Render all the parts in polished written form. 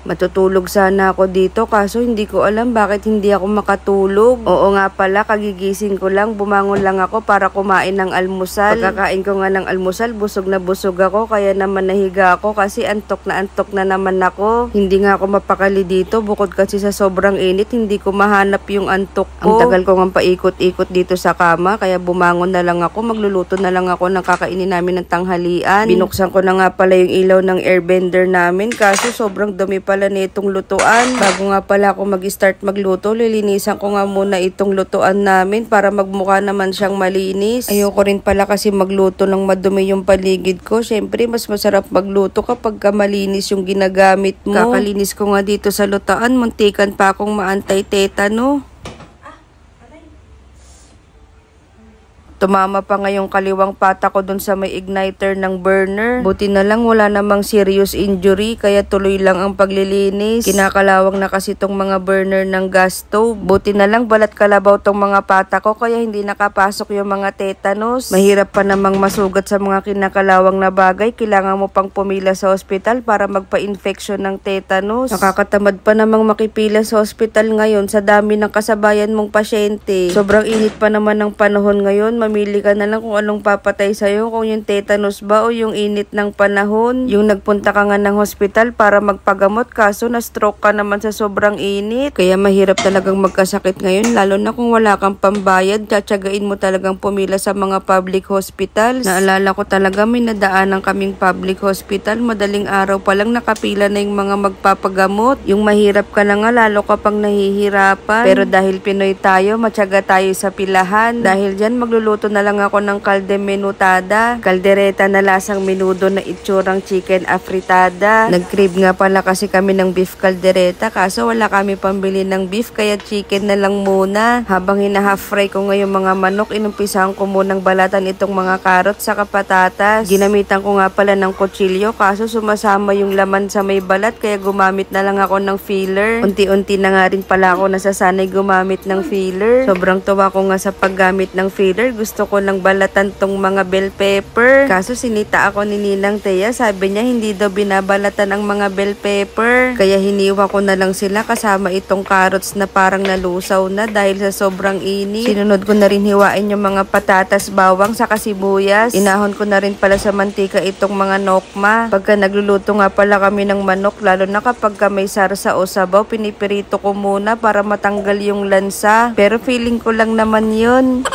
Matutulog sana ako dito kaso hindi ko alam bakit hindi ako makatulog. Oo nga pala, kagigising ko lang, bumangon lang ako para kumain ng almusal. Pagkakain ko nga ng almusal, busog na busog ako kaya naman nahiga ako kasi antok na naman ako. Hindi nga ako mapakali dito bukod kasi sa sobrang init hindi ko mahanap yung antok ko. Ang tagal ko nga paikot-ikot dito sa kama kaya bumangon na lang ako, magluluto na lang ako ng kakainin namin ng tanghalian. Binuksan ko na nga pala yung ilaw ng airbender namin kaso sobrang dumi pala nitong lutuan. Bago nga pala ako mag-start magluto, lilinisan ko nga muna itong lutuan namin para magmukha naman siyang malinis. Ayoko rin pala kasi magluto ng madumi yung paligid ko. Syempre, mas masarap magluto kapag malinis yung ginagamit mo. Kakalinis ko nga dito sa lutuan, muntikan pa akong maantay-tetano. Tumama pa ngayong kaliwang pata ko dun sa may igniter ng burner. Buti na lang wala namang serious injury kaya tuloy lang ang paglilinis. Kinakalawang na kasi tong mga burner ng gas stove. Buti na lang balat kalabaw tong mga pata ko kaya hindi nakapasok yung mga tetanus. Mahirap pa namang masugat sa mga kinakalawang na bagay. Kailangan mo pang pumila sa ospital para magpa-infection ng tetanus. Nakakatamad pa namang makipila sa ospital ngayon sa dami ng kasabayan mong pasyente. Sobrang init pa naman ng panahon ngayon. Mamili ka na lang kung anong papatay sa'yo, kung yung tetanus ba o yung init ng panahon. Yung nagpunta ka nga ng hospital para magpagamot kaso na-stroke ka naman sa sobrang init. Kaya mahirap talagang magkasakit ngayon lalo na kung wala kang pambayad. Tsatsagain mo talagang pumila sa mga public hospitals. Naalala ko talaga may nadaanan kaming public hospital. Madaling araw pa lang nakapila na yung mga magpapagamot. Yung mahirap ka na nga lalo ka pang nahihirapan. Pero dahil Pinoy tayo, matyaga tayo sa pilahan. Dahil dyan magluluto na lang ako ng kalde menutada. Kaldereta na lasang menudo na itsurang chicken afritada. Nag-crave nga pala kasi kami ng beef kaldereta kaso wala kami pambili ng beef kaya chicken na lang muna. Habang hina-half fry ko ngayong mga manok, inumpisahan ko munang balatan itong mga karot sa patatas. Ginamitan ko nga pala ng kutsilyo kaso sumasama yung laman sa may balat kaya gumamit na lang ako ng filler. Unti-unti na nga rin pala ako nasasanay gumamit ng filler. Sobrang tuwa ko nga sa paggamit ng filler. Gusto ko lang balatan tong mga bell pepper. Kaso sinita ako ni Ninang Thea. Sabi niya hindi daw binabalatan ang mga bell pepper. Kaya hiniwa ko na lang sila kasama itong carrots na parang nalusaw na dahil sa sobrang init. Sinunod ko na rin hiwain yung mga patatas, bawang, saka sibuyas. Inahon ko na rin pala sa mantika itong mga nokma. Pagka nagluluto nga pala kami ng manok, lalo na kapag may sarsa o sabaw, pinipirito ko muna para matanggal yung lansa. Pero feeling ko lang naman yun.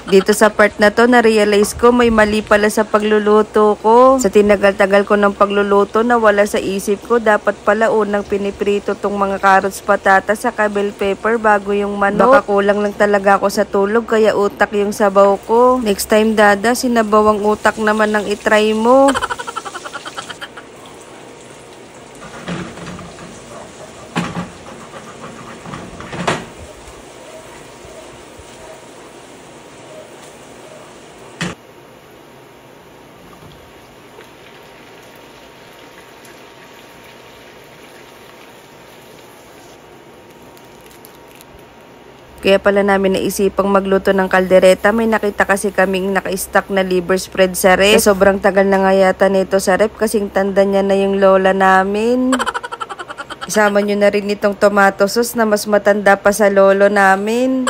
Dito sa part na to, na-realize ko may mali pala sa pagluluto ko. Sa tinagal-tagal ko ng pagluluto, nawala sa isip ko, dapat pala unang piniprito tong mga carrots, patatas, saka bell pepper bago yung manok. Baka kulang lang talaga ako sa tulog, kaya utak yung sabaw ko. Next time, Dada, sinabawang utak naman ang itry mo. Kaya pala namin naisipang magluto ng kaldereta. May nakita kasi kaming naka-stock na liver spread sa ref. Sobrang tagal na nga yata nito sa ref kasing tanda niya na yung lola namin. Isama nyo na rin itong tomato sauce na mas matanda pa sa lolo namin.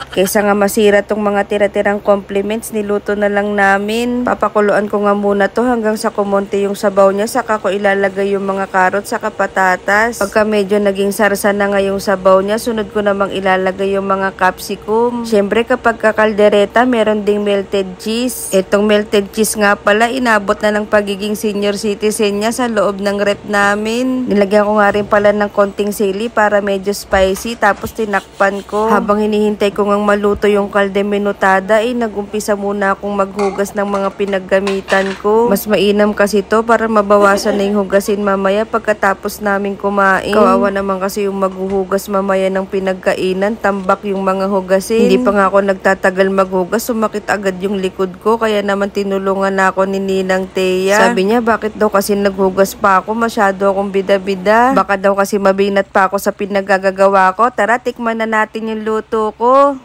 Kaysa nga masira tong mga tira-tirang compliments, niluto na lang namin. Papakuluan ko nga muna to hanggang sa kumonte yung sabaw niya, saka ko ilalagay yung mga karot saka patatas. Pagka medyo naging sarsa na nga yung sabaw niya, sunod ko namang ilalagay yung mga capsicum. Siyempre kapag kakaldereta, meron ding melted cheese. Itong melted cheese nga pala, inabot na ng pagiging senior citizen niya sa loob ng rep namin. Nilagyan ko nga rin pala ng konting sili para medyo spicy, tapos tinakpan ko. Habang hinihintay ko nga maluto yung kalde menutada, nagumpisa muna akong maghugas ng mga pinaggamitan ko. Mas mainam kasi to para mabawasan na yung hugasin mamaya pagkatapos namin kumain. Kawawa naman kasi yung maghuhugas mamaya ng pinagkainan, tambak yung mga hugasin. Hindi pa nga ako nagtatagal maghugas, sumakit agad yung likod ko, kaya naman tinulungan na ako ni Ninang Thea. Sabi niya, bakit daw kasi naghugas pa ako, masyado akong bida-bida. Baka daw kasi mabinat pa ako sa pinagagagawa ko. Tara, tikman na natin yung luto ko.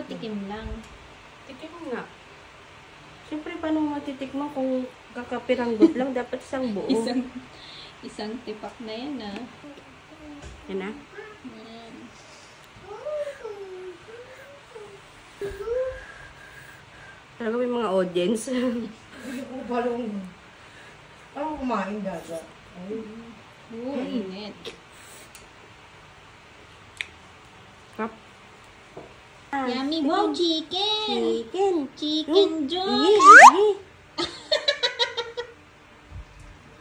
Tikim lang. Tikim nga. Siyempre, paano matitikman kung kakapiranggot lang? Dapat isang buo. Isang tipak na yan ah. Yan na. Yan. Talaga may mga audience. Parang kumain daga. Init. Kap. Yummy wow, chicken! Chicken. Chicken joy! Yeah.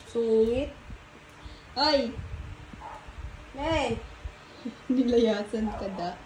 Sungit. Ay! Hey. Nilayasan ka da.